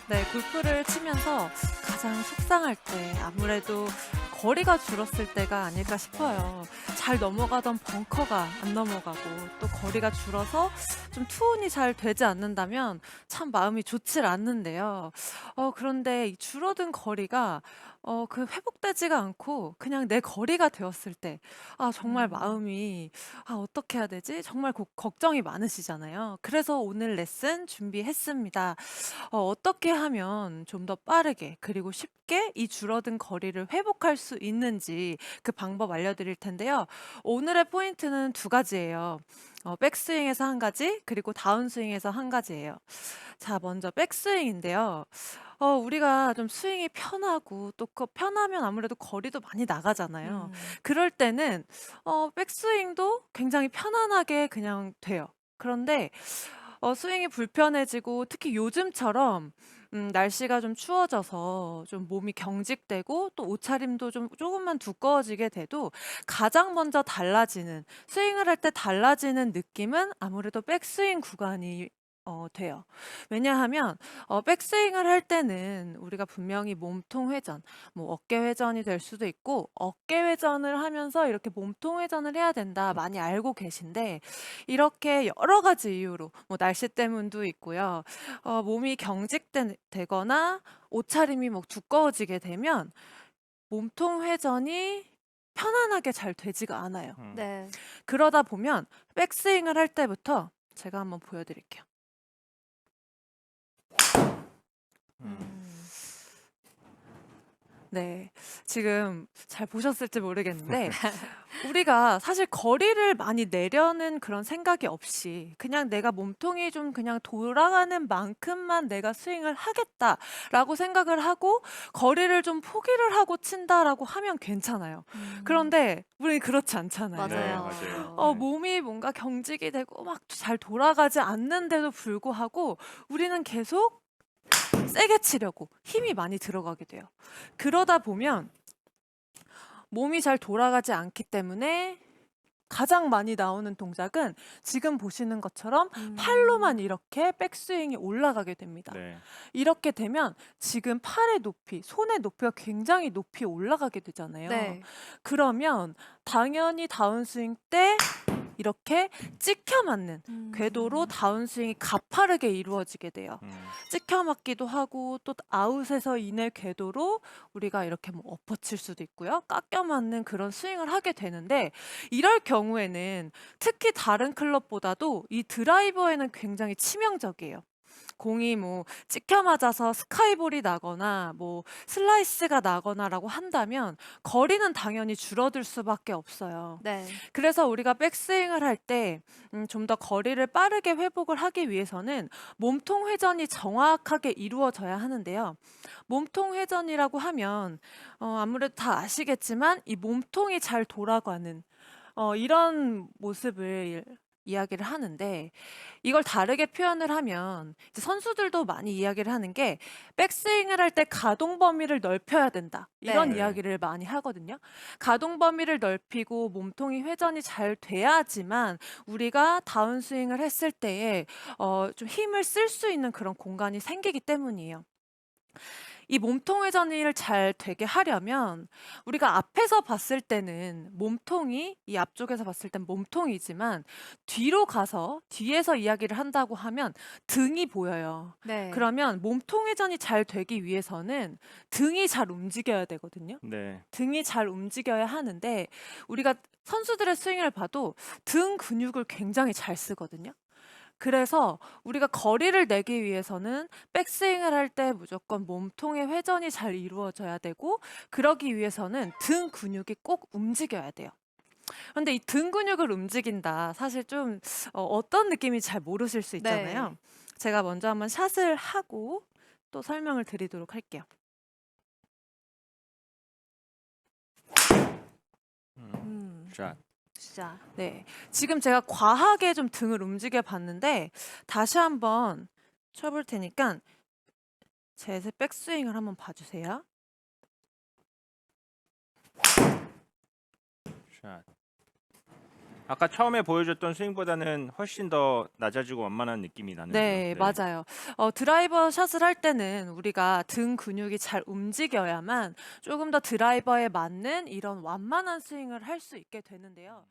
네, 골프를 치면서 가장 속상할 때 아무래도 거리가 줄었을 때가 아닐까 싶어요. 잘 넘어가던 벙커가 안 넘어가고 또 거리가 줄어서 좀 투혼이 잘 되지 않는다면 참 마음이 좋질 않는데요. 그런데 이 줄어든 거리가 그 회복되지가 않고 그냥 내 거리가 되었을 때 정말 음. 마음이 어떻게 해야 되지? 정말 걱정이 많으시잖아요. 그래서 오늘 레슨 준비했습니다. 어떻게 하면 좀 더 빠르게 그리고 쉽게 이 줄어든 거리를 회복할 수 있는지 그 방법 알려드릴 텐데요. 오늘의 포인트는 두 가지예요. 백스윙에서 한 가지, 그리고 다운스윙에서 한 가지예요. 자, 먼저 백스윙인데요. 우리가 좀 스윙이 편하고 또 그 편하면 아무래도 거리도 많이 나가잖아요. 음. 그럴 때는 백스윙도 굉장히 편안하게 그냥 돼요. 그런데 스윙이 불편해지고 특히 요즘처럼 날씨가 좀 추워져서 좀 몸이 경직되고 또 옷차림도 좀 조금만 두꺼워지게 돼도 가장 먼저 달라지는 스윙을 할 때 달라지는 느낌은 아무래도 백스윙 구간이 돼요. 왜냐하면 백스윙을 할 때는 우리가 분명히 몸통 회전, 뭐 어깨 회전이 될 수도 있고 어깨 회전을 하면서 이렇게 몸통 회전을 해야 된다 많이 알고 계신데 이렇게 여러 가지 이유로 뭐 날씨 때문도 있고요. 몸이 경직되거나 옷차림이 뭐 두꺼워지게 되면 몸통 회전이 편안하게 잘 되지가 않아요. 네. 그러다 보면 백스윙을 할 때부터 제가 한번 보여드릴게요. 음. 네. 지금 잘 보셨을지 모르겠는데 우리가 사실 거리를 많이 내려는 그런 생각이 없이 그냥 '내가 몸통이 좀 그냥 돌아가는 만큼만 내가 스윙을 하겠다.'라고 생각을 하고 거리를 좀 포기를 하고 친다라고 하면 괜찮아요. 음. 그런데 우리는 그렇지 않잖아요. 네, 맞아요. 맞아요. 네. 몸이 뭔가 경직이 되고 막 잘 돌아가지 않는데도 불구하고 우리는 계속 세게 치려고 힘이 많이 들어가게 돼요. 그러다 보면 몸이 잘 돌아가지 않기 때문에 가장 많이 나오는 동작은 지금 보시는 것처럼 팔로만 음. 이렇게 백스윙이 올라가게 됩니다. 네. 이렇게 되면 지금 팔의 높이, 손의 높이가 굉장히 높이 올라가게 되잖아요. 네. 그러면 당연히 다운스윙 때 이렇게 찍혀 맞는 궤도로 음. 다운스윙이 가파르게 이루어지게 돼요. 음. 찍혀 맞기도 하고 또 아웃에서 인의 궤도로 우리가 이렇게 뭐 엎어칠 수도 있고요. 깎여 맞는 그런 스윙을 하게 되는데 이럴 경우에는 특히 다른 클럽보다도 이 드라이버에는 굉장히 치명적이에요. 공이 뭐 찍혀 맞아서 스카이볼이 나거나 뭐 슬라이스가 나거나라고 한다면 거리는 당연히 줄어들 수밖에 없어요. 네. 그래서 우리가 백스윙을 할 때 좀 더 거리를 빠르게 회복을 하기 위해서는 몸통 회전이 정확하게 이루어져야 하는데요. 몸통 회전이라고 하면 아무래도 다 아시겠지만 이 몸통이 잘 돌아가는 이런 모습을 이야기를 하는데 이걸 다르게 표현을 하면 이제 선수들도 많이 이야기를 하는 게 백스윙을 할 때 가동 범위를 넓혀야 된다. 이런 네. 네. 이야기를 많이 하거든요. 가동 범위를 넓히고 몸통이 회전이 잘 돼야지만 우리가 다운스윙을 했을 때에 좀 힘을 쓸 수 있는 그런 공간이 생기기 때문이에요. 이 몸통 회전을 잘 되게 하려면 우리가 앞에서 봤을 때는 몸통이 이 앞쪽에서 봤을 땐 몸통이지만 뒤로 가서 뒤에서 이야기를 한다고 하면 등이 보여요. 네. 그러면 몸통 회전이 잘 되기 위해서는 등이 잘 움직여야 되거든요. 네. 등이 잘 움직여야 하는데 우리가 선수들의 스윙을 봐도 등 근육을 굉장히 잘 쓰거든요. 그래서 우리가 거리를 내기 위해서는 백스윙을 할 때 무조건 몸통의 회전이 잘 이루어져야 되고 그러기 위해서는 등 근육이 꼭 움직여야 돼요. 근데 이 등 근육을 움직인다. 사실 좀 어떤 느낌인지 잘 모르실 수 네. 있잖아요. 제가 먼저 한번 샷을 하고 또 설명을 드리도록 할게요. 음. 샷. 진짜. 네. 지금 제가 과하게 좀 등을 움직여 봤는데 다시 한번 쳐볼 테니까 제 백스윙을 한번 봐주세요. 샷. 아까 처음에 보여줬던 스윙보다는 훨씬 더 낮아지고 완만한 느낌이 나는데요. 네, 맞아요. 드라이버 샷을 할 때는 우리가 등 근육이 잘 움직여야만 조금 더 드라이버에 맞는 이런 완만한 스윙을 할 수 있게 되는데요.